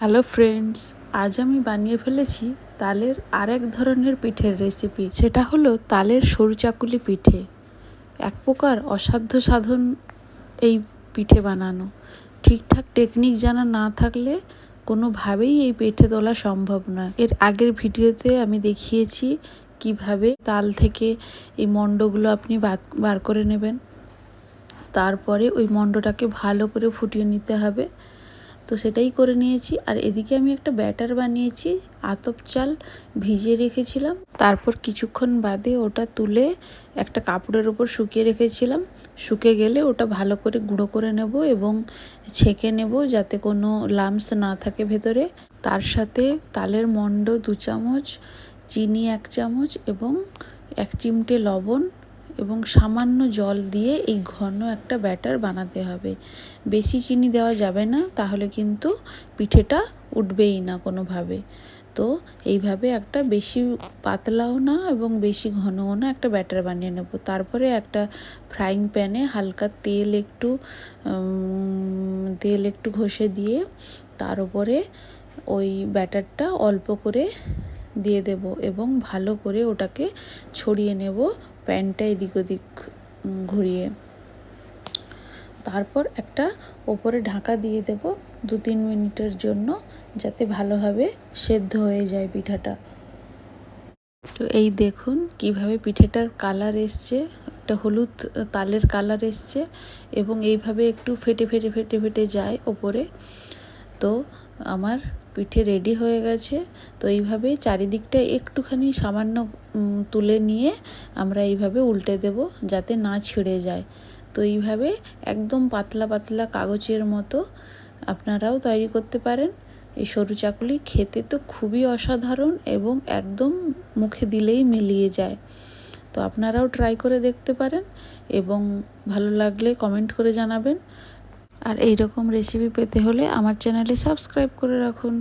Hello friends, আজ আমি বানিয়ে ফেলেছি তালের আরেক ধরনের পিঠের রেসিপি। সেটা হলো তালের সরু চাকুলি পিঠে। এক প্রকার অসাধ্য সাধন এই পিঠে বানানো। ঠিকঠাক টেকনিক জানা না থাকলে কোনোভাবেই এই পিঠে তোলা সম্ভব নয়। এর আগের ভিডিওতে আমি দেখিয়েছি কিভাবে তাল থেকে এই মণ্ডগুলো আপনি বার করে নেবেন। তারপরে ওই মণ্ডটাকে ভালো করে ফুটিয়ে নিতে হবে। তো সেটাই করে নিয়েছি। আর এদিকে আমি একটা ব্যাটার বানিয়েছি। আতপ চাল ভিজিয়ে রেখেছিলাম, তারপর কিছুক্ষণ বাদে ওটা তুলে একটা কাপড়ের উপর শুকিয়ে রেখেছিলাম। শুকে গেলে ওটা ভালো করে গুঁড়ো করে নেব এবং ছেঁকে নেব যাতে কোনো লাম্পস না থাকে ভেতরে। তার সাথে তালের মণ্ড 2 চামচ, চিনি 1 চামচ এবং 1 চিমটে লবণ এবং সামান্য জল দিয়ে এই ঘন একটা ব্যাটার বানাতে হবে। বেশি চিনি দেওয়া যাবে না, তাহলে কিন্তু পিঠেটা উঠবেই না কোনোভাবে। তো এইভাবে একটা বেশি পাতলাও না এবং বেশি ঘনও না একটা ব্যাটার বানিয়ে নেব। তারপরে একটা ফ্রাইং প্যানে হালকা তেল একটু ঘষে দিয়ে তার উপরে ওই ব্যাটারটা অল্প করে দিয়ে দেব এবং ভালো করে ওটাকে ছড়িয়ে নেব প্যানটা এদিক ওদিক ঘুরিয়ে। তারপর একটা ওপরে ঢাকা দিয়ে দেব 2-3 মিনিটের জন্য, যাতে ভালোভাবে সেদ্ধ হয়ে যায় পিঠাটা। তো এই দেখুন কিভাবে পিঠেটার কালার এসছে, একটা হলুদ তালের কালার এসছে এবং এইভাবে একটু ফেটে ফেটে ফেটে ফেটে যায় ওপরে। তো আমার পিঠে রেডি হয়ে গেছে। তো এইভাবে চারিদিকটা একটুখানি সামান্য তুলে নিয়ে আমরা এইভাবে উল্টে দেব যাতে না ছিঁড়ে যায়। তো এইভাবে একদম পাতলা পাতলা কাগজের মতো আপনারাও তৈরি করতে পারেন। এই সরু চাকুলি খেতে তো খুবই অসাধারণ এবং একদম মুখে দিলেই মিলিয়ে যায়। তো আপনারাও ট্রাই করে দেখতে পারেন এবং ভালো লাগলে কমেন্ট করে জানাবেন। আর এই রকম রেসিপি পেতে হলে আমার চ্যানেলে সাবস্ক্রাইব করে রাখুন।